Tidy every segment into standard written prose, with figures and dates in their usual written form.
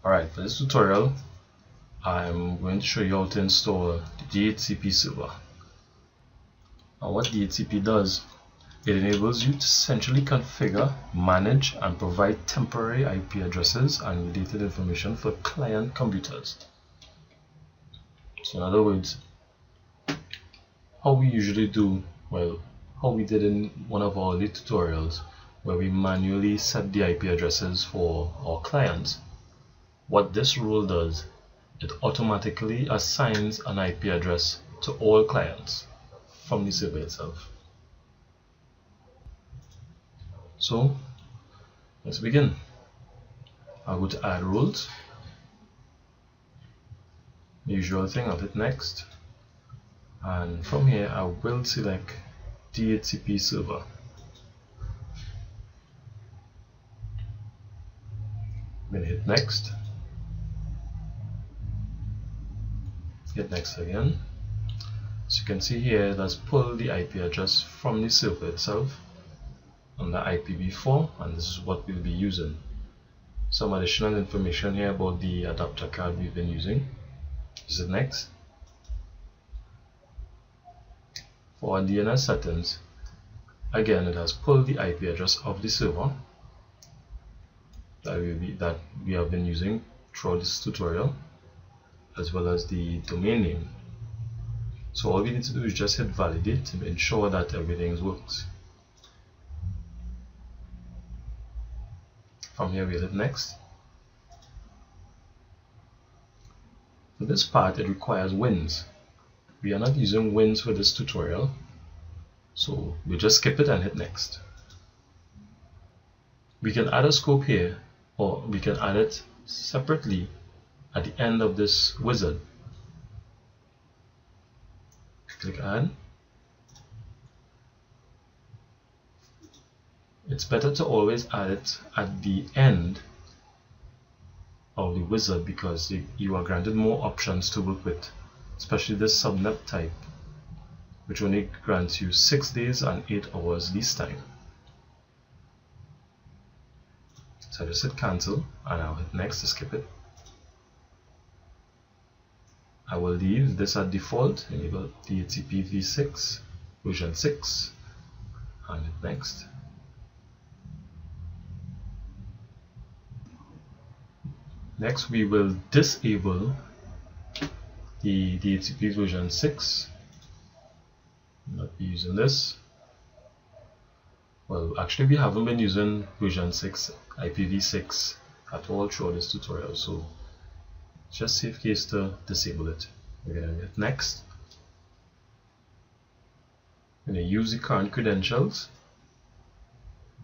Alright, for this tutorial I'm going to show you how to install the DHCP server. And what DHCP does, it enables you to centrally configure, manage and provide temporary IP addresses and related information for client computers. So in other words, how we usually do, well, how we did in one of our early tutorials where we manually set the IP addresses for our clients. What this rule does, it automatically assigns an IP address to all clients from the server itself. So let's begin. I'll go to add rules. The usual thing, I'll hit next, and from here I will select DHCP server. Then hit next. Hit next again. So you can see here it has pulled the IP address from the server itself under IPv4, and this is what we'll be using. Some additional information here about the adapter card we've been using. Is it next? For our DNS settings, again it has pulled the IP address of the server that we have been using throughout this tutorial, as well as the domain name. So all we need to do is just hit validate to ensure that everything works. From here we'll hit next. For this part it requires wins. We are not using wins for this tutorial, so we'll just skip it and hit next. We can add a scope here, or we can add it separately at the end of this wizard. Click add. It's better to always add it at the end of the wizard because you are granted more options to work with, especially this subnet type, which only grants you 6 days and 8 hours lease time. So I just hit cancel and I'll hit next to skip it. I will leave this at default, enable DHCP v6 version 6 and hit next. Next we will disable the DHCP version 6. Not be using this. Well, actually we haven't been using version 6 IPv6 at all throughout this tutorial, so just save case to disable it. We're going to hit next. We're going to use the current credentials.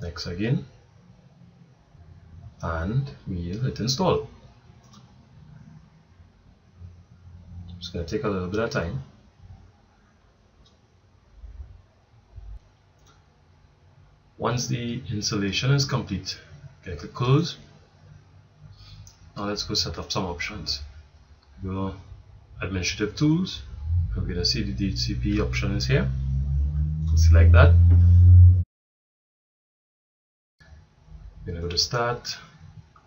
Next again. And we'll hit install. It's going to take a little bit of time. Once the installation is complete, okay, click close. Now let's go set up some options. Go administrative tools. We're going to see the DHCP option is here. Select that. We're going to go to start,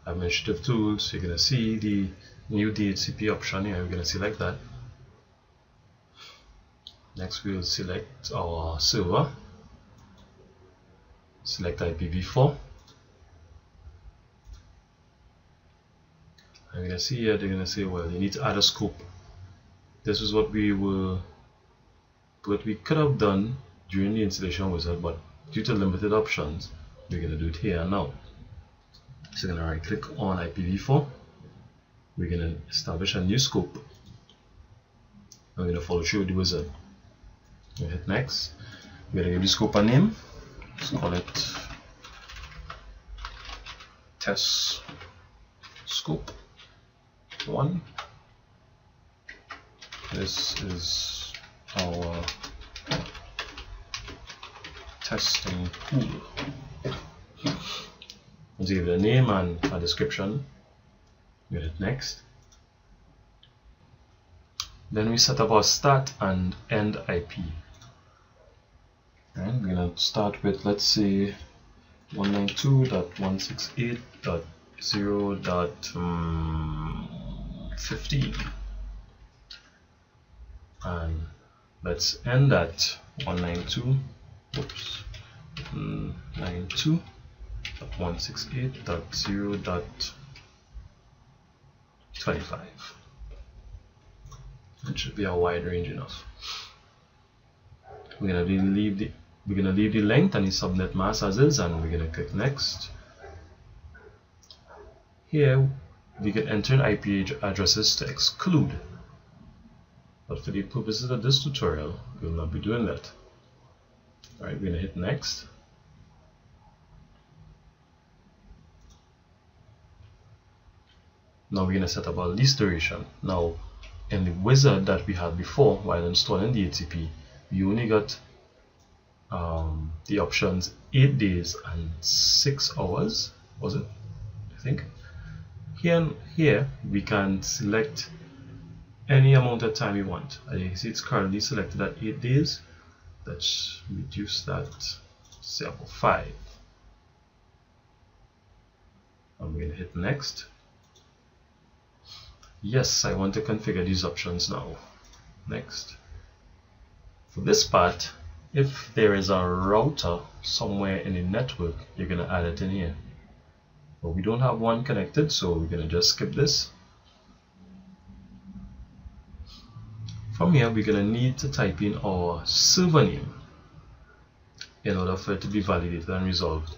administrative tools. You're going to see the new DHCP option here. We're going to select that. Next we'll select our server. Select IPv4. I'm going to see here they're going to say, well, you need to add a scope. This is what we could have done during the installation wizard, but due to limited options, we're going to do it here now. So we're going to right click on IPv4. We're going to establish a new scope. I'm going to follow through with the wizard. We'll hit next. We're going to give the scope a name. Let's call it test scope 1. This is our testing pool. Let's give it a name and a description. We hit next. Then we set up our start and end IP. And we're going to start with, let's say, 192.168.1. 0.15, and let's end at 192.168.0.25. It should be a wide range enough. We're gonna leave the length and the subnet mask as is, and we're gonna click next. Here we can enter in IP addresses to exclude, but for the purposes of this tutorial we will not be doing that. Alright, we're gonna hit next. Now we're gonna set up our lease duration. Now in the wizard that we had before while installing DHCP, we only got the options 8 days and 6 hours, was it? I think. Here we can select any amount of time we want. As you can see, it's currently selected at 8 days. Let's reduce that, say about 5. I'm going to hit next. Yes, I want to configure these options now. Next. For this part, if there is a router somewhere in the network, you're going to add it in here. But we don't have one connected, so we're going to just skip this. From here, we're going to need to type in our server name in order for it to be validated and resolved.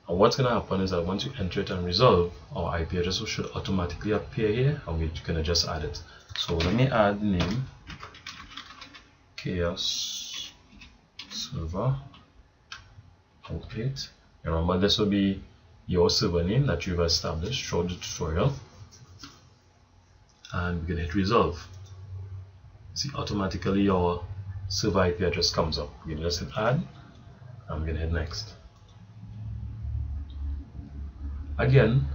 And what's going to happen is that once you enter it and resolve, our IP address should automatically appear here, and we're going to just add it. So let me add the name chaos server template. Remember, this will be your server name that you've established throughout the tutorial, and we're going to hit resolve. See, automatically your server IP address comes up. We're going to just hit add, and we're going to hit next. Again,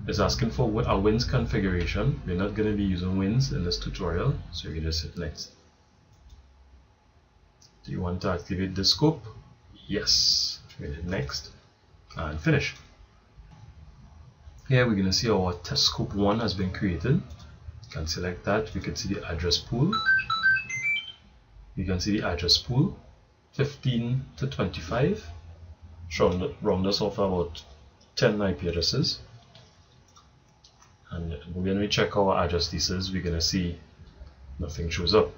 it's asking for a Wins configuration. We're not going to be using Wins in this tutorial, so you can just hit next. Do you want to activate the scope? Yes. We're going to hit next and finish. Here we're going to see our test scope 1 has been created. You can select that. We can see the address pool. You can see the address pool 15 to 25. Round us off about 10 IP addresses. And when we check our address leases, we're going to see nothing shows up.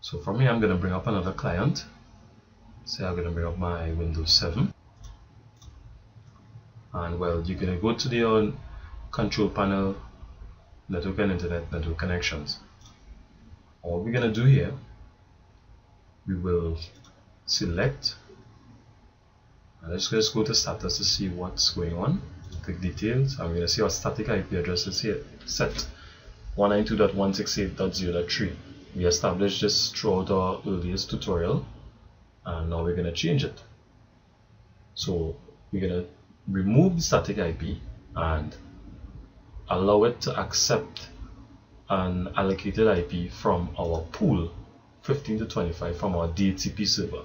So from here, I'm going to bring up another client. Say I'm going to bring up my Windows 7. And well, you're going to go to the control panel, network and internet, network connections. And what we're going to do here, we will select, and let's just go to status to see what's going on. Click details, and we're going to see our static IP address is here, set 192.168.0.3. We established this throughout our earliest tutorial, and now we're going to change it. So we're going to remove the static IP and allow it to accept an allocated IP from our pool 15 to 25 from our DHCP server.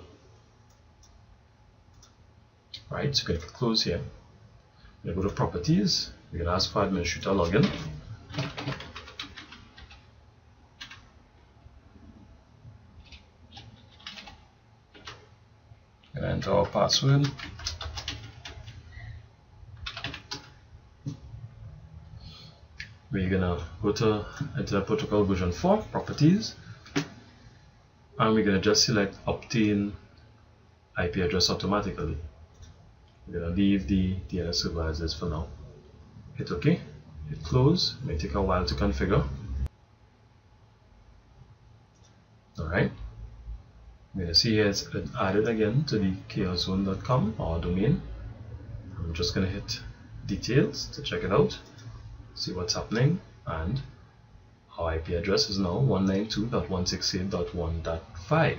Right, so we're going to close here. We're going to go to properties. We're going to ask for administrator login. We're going to enter our password. We're going to go to Internet Protocol version 4, properties, and we're going to just select obtain IP address automatically. We're going to leave the DNS server as is for now. Hit OK, hit close. It may take a while to configure. Alright, we're going to see here it's added again to the chaoszone.com, our domain. I'm just going to hit details to check it out, see what's happening, and our IP address is now 192.168.1.5.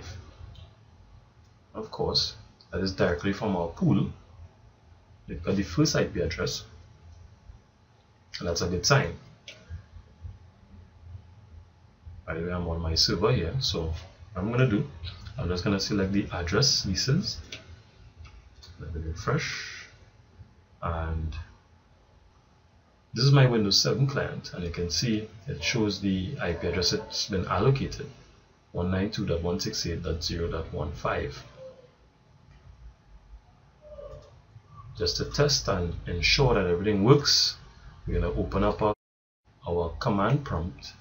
Of course, that is directly from our pool. We've got the first IP address, and that's a good sign. By the way, I'm on my server here, so what I'm going to do, I'm just going to select the address leases. Let me refresh, and This is my Windows 7 client, and you can see it shows the IP address it's been allocated, 192.168.0.15. Just to test and ensure that everything works, we're going to open up our command prompt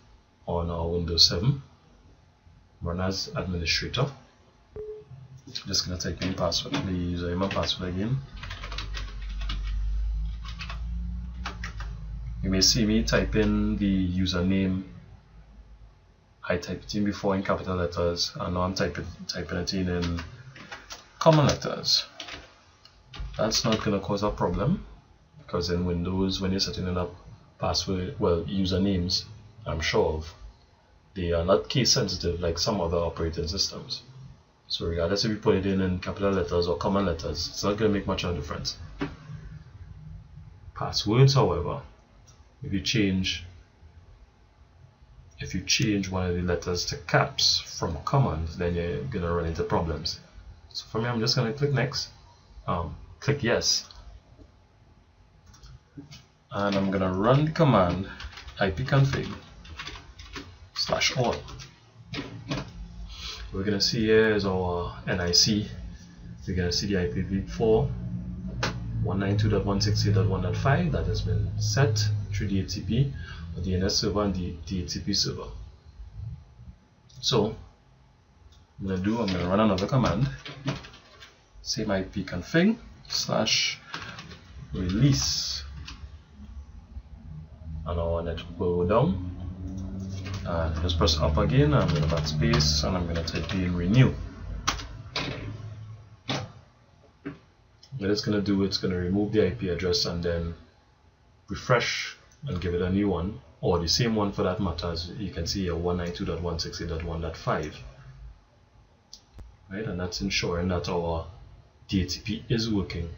on our Windows 7, run as administrator. Just going to type in the username and password again. You may see me type in the username. I typed it in before in capital letters, and now I'm typing it in common letters. That's not going to cause a problem, because in Windows, when you're setting up usernames, I'm sure of, they are not case sensitive like some other operating systems. So regardless if you put it in capital letters or common letters, it's not going to make much of a difference. Passwords, however, if you change one of the letters to caps from common, then you're going to run into problems. So for me, I'm just going to click next, click yes, and I'm going to run the command ipconfig/all. We're going to see here is our NIC. We're going to see the IPv4 192.168.1.5 that has been set through DHCP, the DNS server, and the DHCP server. So I'm going to run another command, same ipconfig/release, and our network will go down. And just press up again. I'm going to backspace, and I'm going to type in renew. What it's going to do, it's going to remove the IP address and then refresh and give it a new one, or the same one for that matter, as you can see here, 192.168.1.5. Right, and that's ensuring that our DHCP is working.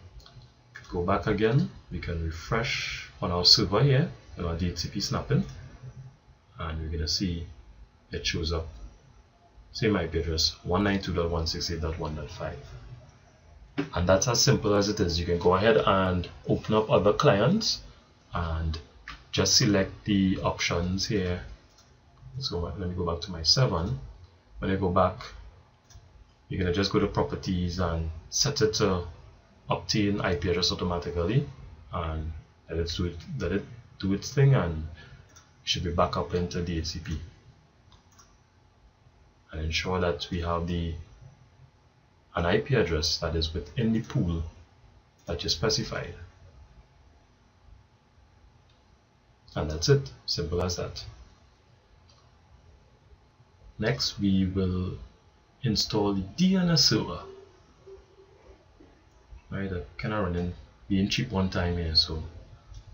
Go back again, we can refresh on our server here, on our DHCP snapping, and we're going to see it shows up, same IP address, 192.168.1.5. And that's as simple as it is. You can go ahead and open up other clients and just select the options here. Let me go back to my 7. When I go back, you're going to just go to properties and set it to obtain IP address automatically, and let it do its thing, and it should be back up into DHCP. And ensure that we have an IP address that is within the pool that you specified. And that's it, simple as that. Next, we will install the DNS server. Right, that kind of running, being cheap one time here, so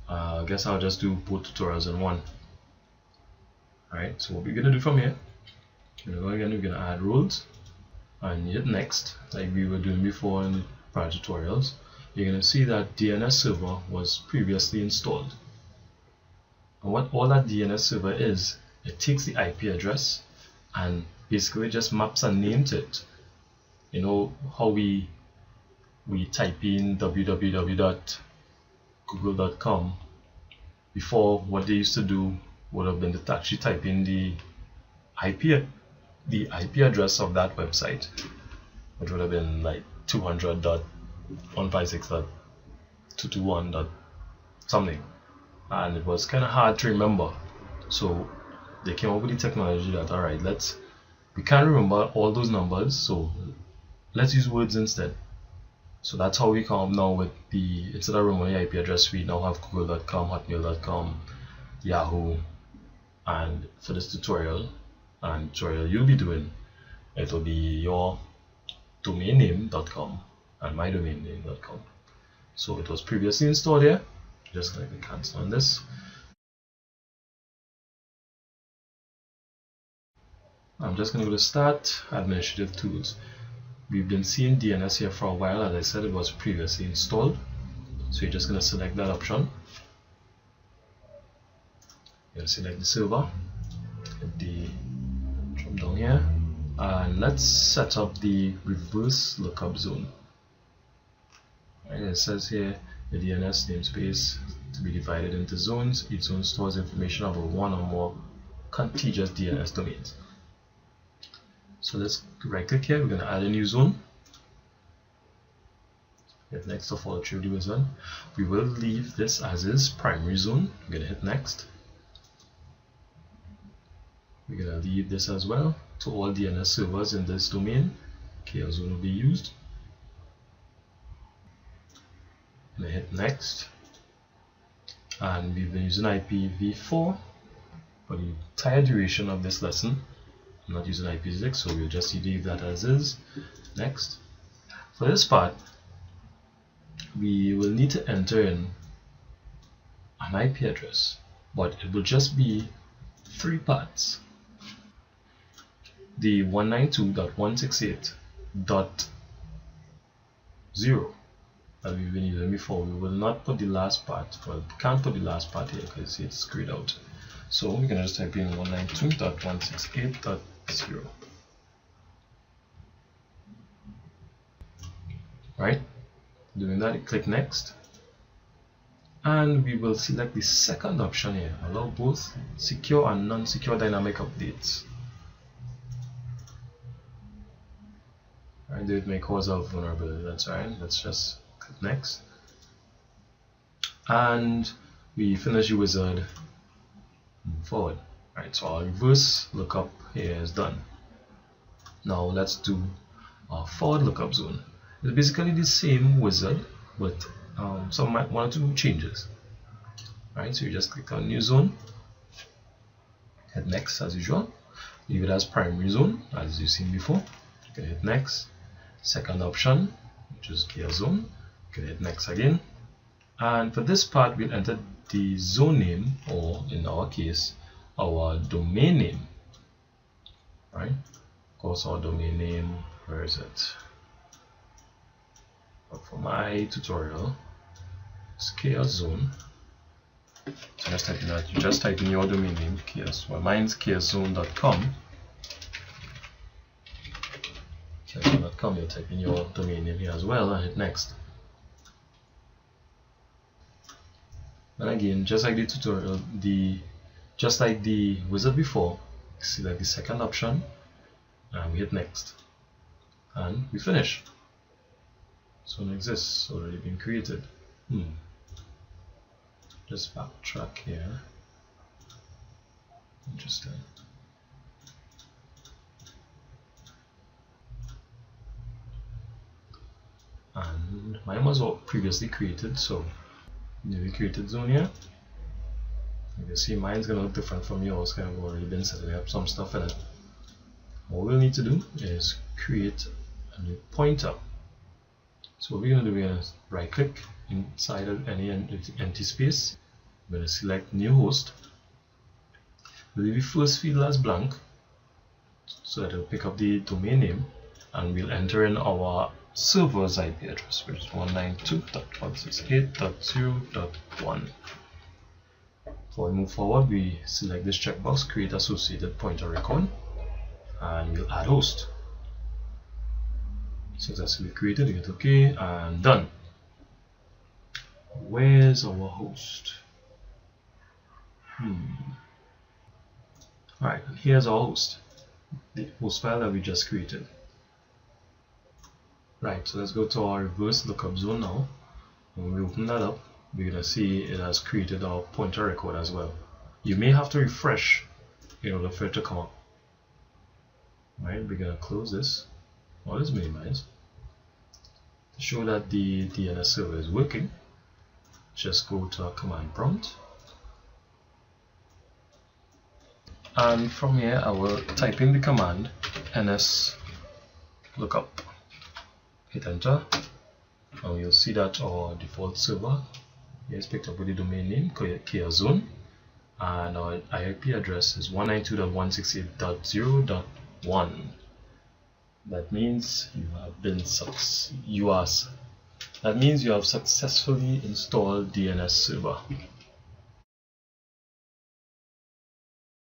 I guess I'll just do both tutorials in one. Alright, so what we're gonna do from here, we're gonna add roles and hit next, like we were doing before in the prior tutorials. You're gonna see that DNS server was previously installed. And what all that DNS server is, it takes the IP address and basically just maps a name to it. You know how we type in www.google.com. Before, what they used to do would have been to actually type in the IP address of that website, which would have been like 200.156.221. something, and it was kind of hard to remember. So they came up with the technology that, alright, we can't remember all those numbers, so let's use words instead. So that's how we come up now with instead of removing the IP address, we now have google.com, hotmail.com, Yahoo, and for this tutorial you'll be doing, it will be your domain name.com and my domain name.com. So it was previously installed here. Just going to cancel on this. I'm just going to go to Start, Administrative Tools. We've been seeing DNS here for a while. As I said, it was previously installed. So you're just going to select that option. You're going to select the server, hit the drop down here, and let's set up the reverse lookup zone. Right, it says here the DNS namespace to be divided into zones. Each zone stores information about one or more contiguous DNS domains. So let's right click here, we're going to add a new zone. Hit next to follow through the wizard. We will leave this as is, primary zone. I'm going to hit next. We're going to leave this as well. To all DNS servers in this domain, KL zone will be used. I'm going to hit next. And we've been using IPv4 for the entire duration of this lesson. I'm not using IPv6, so we'll just leave that as is. Next. For this part, we will need to enter in an IP address, but it will just be 3 parts. The 192.168.0 that we've been using before. We will not put the last part, well, we can't put the last part here because it's screwed out. So we can just type in 192.168.0. Right? Doing that, click next, and we will select the second option here, allow both secure and non-secure dynamic updates. Right, it may cause a vulnerability, that's right. Let's just click next, and we finish the wizard, move forward. Right, so our reverse lookup here is done. Now let's do our forward lookup zone. It's basically the same wizard, but some one or two changes. Right, so you just click on new zone, hit next as usual, leave it as primary zone as you've seen before. You can hit next. Second option, which is KL zone, you can hit next again. And for this part, we'll enter the zone name, or in our case, our domain name. Right, of course, our domain name, where is it? For my tutorial, it's chaos zone. So just type in that. You just type in your domain name, chaos. Well, mine's chaoszone.com. Chaoszone.com. You type in your domain name here as well and hit next. And again, just like the tutorial, just like the wizard before, select the second option and we hit next, and we finish. Zone exists, already been created. Just backtrack here. Interesting. And mine was previously created, so newly created zone here. You can see mine's gonna look different from yours, because I've already been setting up some stuff in it. All we'll need to do is create a new pointer. So what we're going to do, we're going to right click inside of any empty space. We're going to select new host. We'll leave the first field as blank so that it'll pick up the domain name, and we'll enter in our server's IP address, which is 192.168.0.1. Before we move forward, we select this checkbox, create associated pointer record, and we'll add host. Successfully created, you hit OK and done. Where's our host? Alright, here's our host, the host file that we just created. Right, so let's go to our reverse lookup zone now. When we open that up, we're going to see it has created our pointer record as well. You may have to refresh in order for it to come up. Alright, we're going to close this. All is minimized. To show that the DNS server is working, just go to our command prompt, and from here I will type in the command ns lookup, hit enter, and you'll see that our default server is picked up with the domain name chaoszone, and our IP address is 192.168.0.1. That means you have successfully installed DNS server.